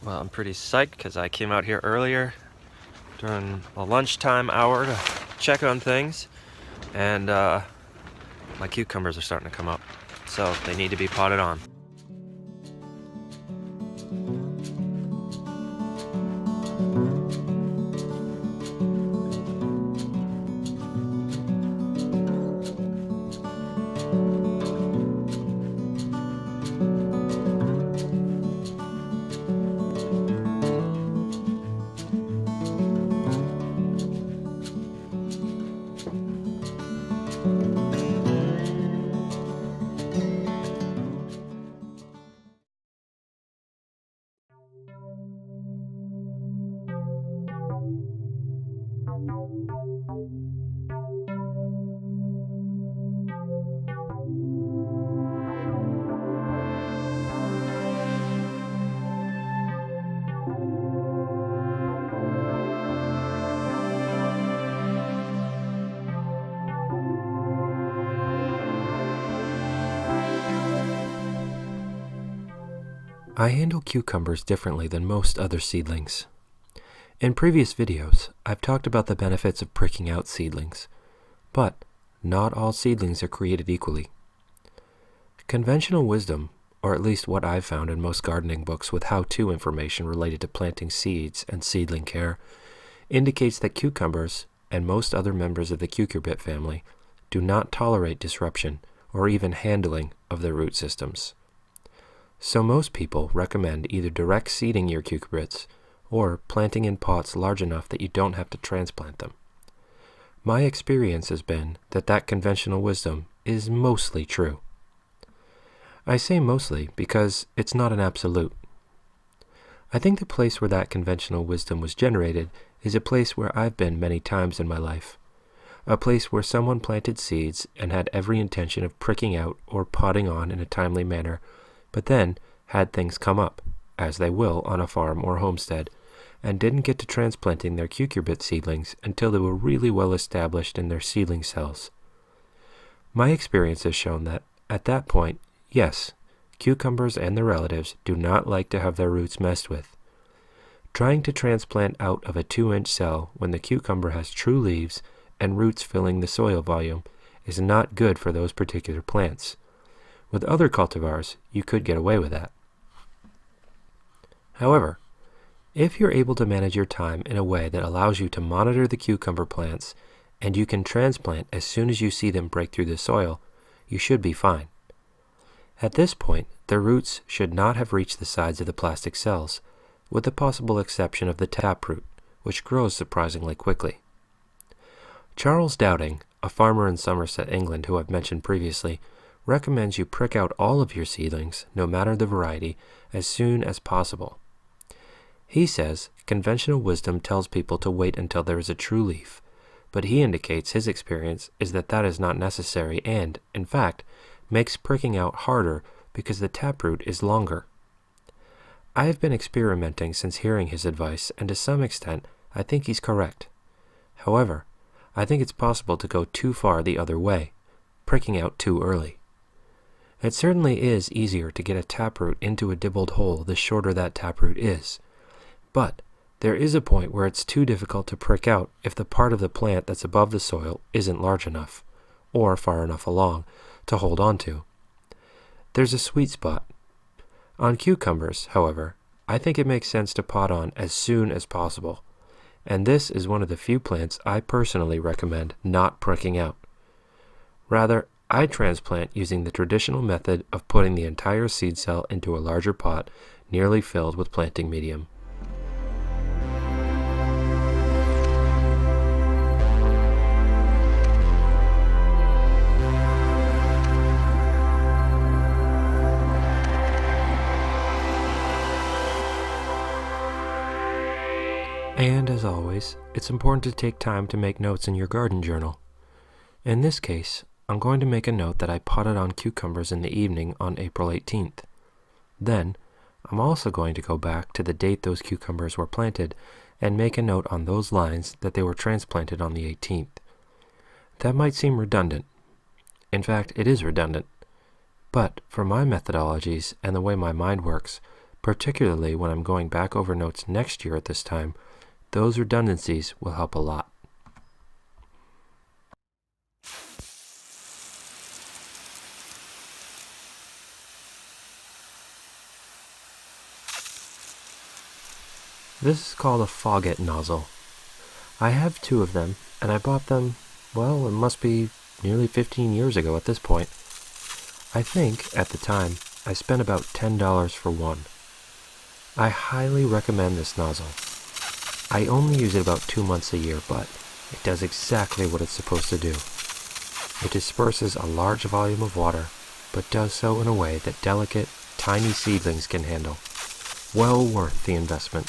Well, I'm pretty psyched because I came out here earlier during a lunchtime hour to check on things, and my cucumbers are starting to come up, so they need to be potted on. I handle cucumbers differently than most other seedlings. In previous videos, I've talked about the benefits of pricking out seedlings, but not all seedlings are created equally. Conventional wisdom, or at least what I've found in most gardening books with how-to information related to planting seeds and seedling care, indicates that cucumbers, and most other members of the cucurbit family, do not tolerate disruption or even handling of their root systems. So most people recommend either direct seeding your cucurbits or planting in pots large enough that you don't have to transplant them. My experience has been that conventional wisdom is mostly true. I say mostly because it's not an absolute. I think the place where that conventional wisdom was generated is a place where I've been many times in my life. A place where someone planted seeds and had every intention of pricking out or potting on in a timely manner, but then had things come up, as they will on a farm or homestead, and didn't get to transplanting their cucurbit seedlings until they were really well established in their seedling cells. My experience has shown that, at that point, yes, cucumbers and their relatives do not like to have their roots messed with. Trying to transplant out of a 2-inch cell when the cucumber has true leaves and roots filling the soil volume is not good for those particular plants. With other cultivars, you could get away with that. However, if you're able to manage your time in a way that allows you to monitor the cucumber plants and you can transplant as soon as you see them break through the soil, you should be fine. At this point, their roots should not have reached the sides of the plastic cells, with the possible exception of the taproot, which grows surprisingly quickly. Charles Dowding, a farmer in Somerset, England, who I've mentioned previously, recommends you prick out all of your seedlings, no matter the variety, as soon as possible. He says conventional wisdom tells people to wait until there is a true leaf, but he indicates his experience is that is not necessary and, in fact, makes pricking out harder because the taproot is longer. I have been experimenting since hearing his advice, and to some extent, I think he's correct. However, I think it's possible to go too far the other way, pricking out too early. It certainly is easier to get a taproot into a dibbled hole the shorter that taproot is, but there is a point where it's too difficult to prick out if the part of the plant that's above the soil isn't large enough, or far enough along, to hold on to. There's a sweet spot. On cucumbers, however, I think it makes sense to pot on as soon as possible, and this is one of the few plants I personally recommend not pricking out. Rather, I transplant using the traditional method of putting the entire seed cell into a larger pot nearly filled with planting medium. And as always, it's important to take time to make notes in your garden journal. In this case, I'm going to make a note that I potted on cucumbers in the evening on April 18th. Then, I'm also going to go back to the date those cucumbers were planted and make a note on those lines that they were transplanted on the 18th. That might seem redundant. In fact, it is redundant. But for my methodologies and the way my mind works, particularly when I'm going back over notes next year at this time. Those redundancies will help a lot. This is called a faucet nozzle. I have 2 of them, and I bought them, well, it must be nearly 15 years ago at this point. I think, at the time, I spent about $10 for one. I highly recommend this nozzle. I only use it about 2 months a year, but it does exactly what it's supposed to do. It disperses a large volume of water, but does so in a way that delicate, tiny seedlings can handle. Well worth the investment.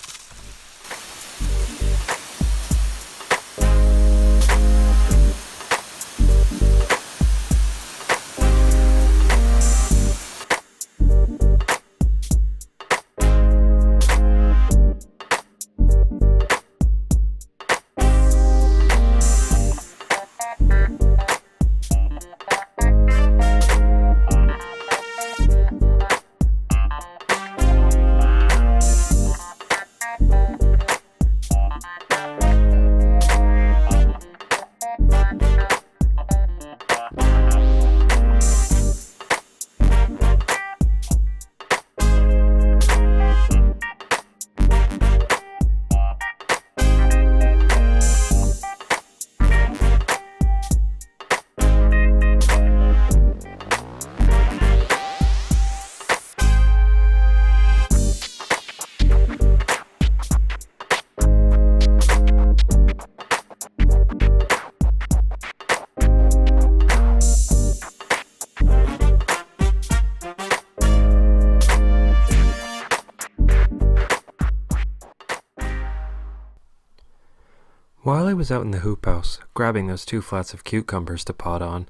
While I was out in the hoop house, grabbing those 2 flats of cucumbers to pot on,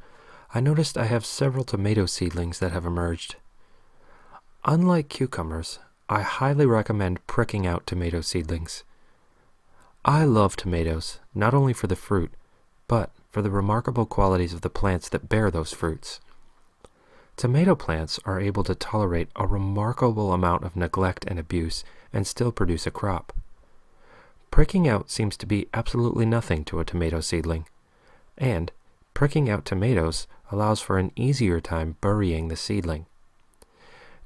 I noticed I have several tomato seedlings that have emerged. Unlike cucumbers, I highly recommend pricking out tomato seedlings. I love tomatoes, not only for the fruit, but for the remarkable qualities of the plants that bear those fruits. Tomato plants are able to tolerate a remarkable amount of neglect and abuse and still produce a crop. Pricking out seems to be absolutely nothing to a tomato seedling, and pricking out tomatoes allows for an easier time burying the seedling.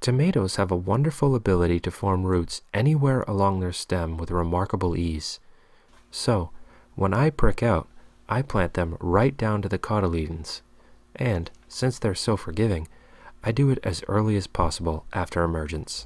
Tomatoes have a wonderful ability to form roots anywhere along their stem with remarkable ease. So, when I prick out, I plant them right down to the cotyledons, and, since they're so forgiving, I do it as early as possible after emergence.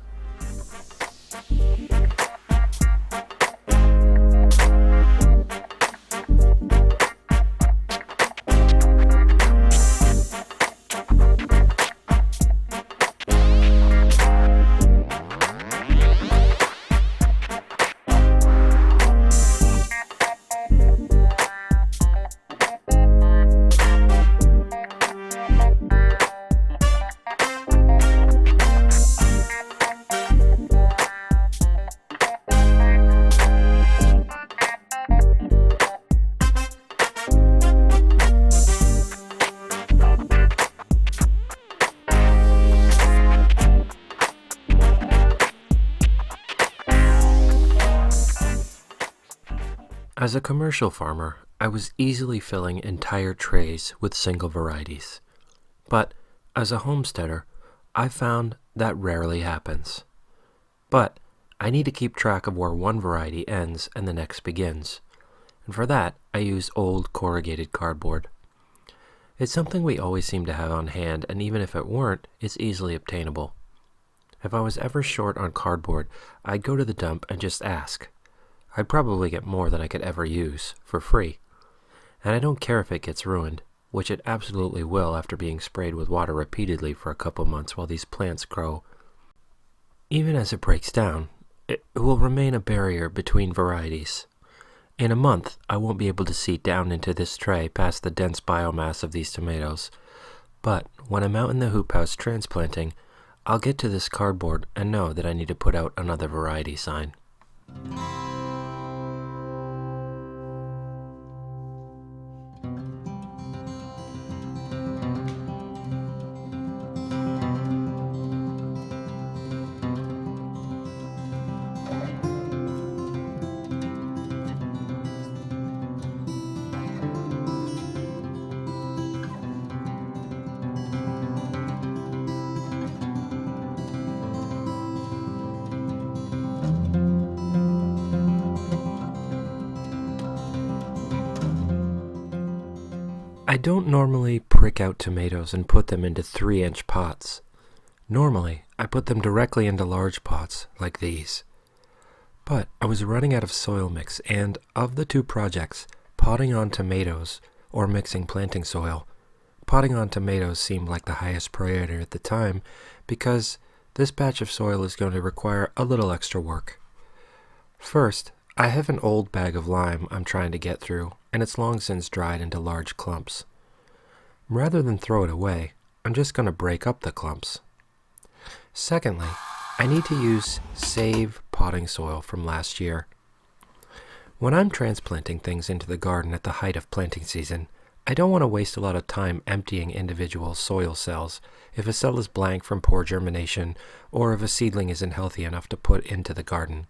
As a commercial farmer, I was easily filling entire trays with single varieties. But as a homesteader, I found that rarely happens. But I need to keep track of where one variety ends and the next begins. And for that, I use old corrugated cardboard. It's something we always seem to have on hand, and even if it weren't, it's easily obtainable. If I was ever short on cardboard, I'd go to the dump and just ask. I'd probably get more than I could ever use, for free. And I don't care if it gets ruined, which it absolutely will after being sprayed with water repeatedly for a couple months while these plants grow. Even as it breaks down, it will remain a barrier between varieties. In a month, I won't be able to see down into this tray past the dense biomass of these tomatoes, but when I'm out in the hoop house transplanting, I'll get to this cardboard and know that I need to put out another variety sign. I don't normally prick out tomatoes and put them into 3-inch pots. Normally, I put them directly into large pots, like these. But I was running out of soil mix, and of the two projects, potting on tomatoes or mixing planting soil, potting on tomatoes seemed like the highest priority at the time because this batch of soil is going to require a little extra work. First, I have an old bag of lime I'm trying to get through, and it's long since dried into large clumps. Rather than throw it away, I'm just going to break up the clumps. Secondly, I need to use save potting soil from last year. When I'm transplanting things into the garden at the height of planting season, I don't want to waste a lot of time emptying individual soil cells if a cell is blank from poor germination or if a seedling isn't healthy enough to put into the garden.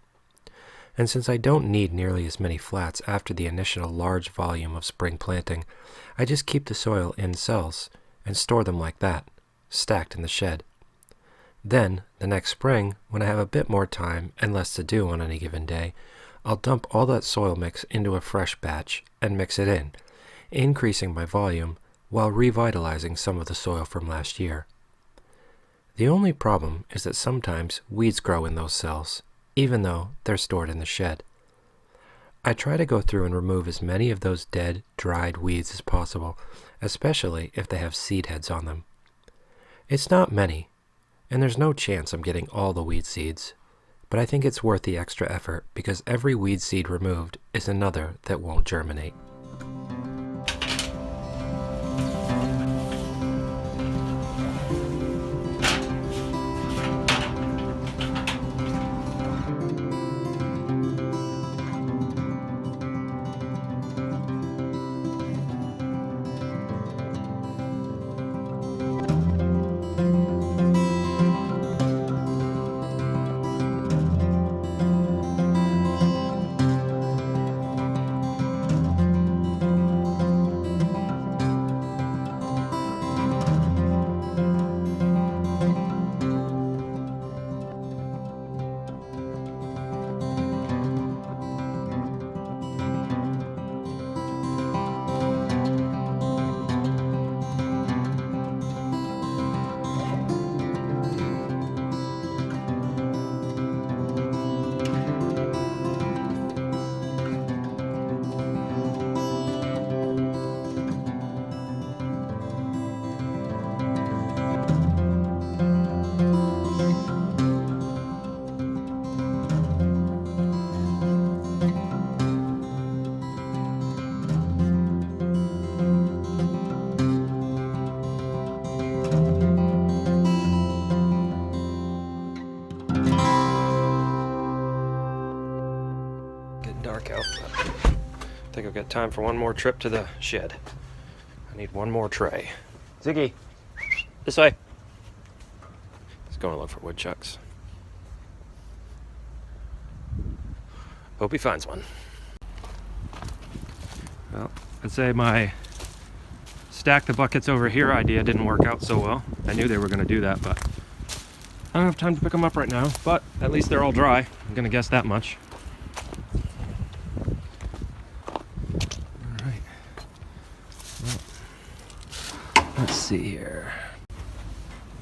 And since I don't need nearly as many flats after the initial large volume of spring planting, I just keep the soil in cells and store them like that, stacked in the shed. Then, the next spring, when I have a bit more time and less to do on any given day, I'll dump all that soil mix into a fresh batch and mix it in, increasing my volume while revitalizing some of the soil from last year. The only problem is that sometimes weeds grow in those cells, even though they're stored in the shed. I try to go through and remove as many of those dead, dried weeds as possible, especially if they have seed heads on them. It's not many, and there's no chance I'm getting all the weed seeds, but I think it's worth the extra effort because every weed seed removed is another that won't germinate. I think I've got time for one more trip to the shed. I need one more tray. Ziggy, this way. He's going to look for woodchucks. Hope he finds one. Well, I'd say my stack the buckets over here idea didn't work out so well. I knew they were going to do that, but I don't have time to pick them up right now. But at least they're all dry. I'm going to guess that much. Let's see here.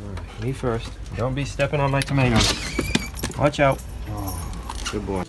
All right, me first. Don't be stepping on my tomatoes. Watch out. Oh, good boy.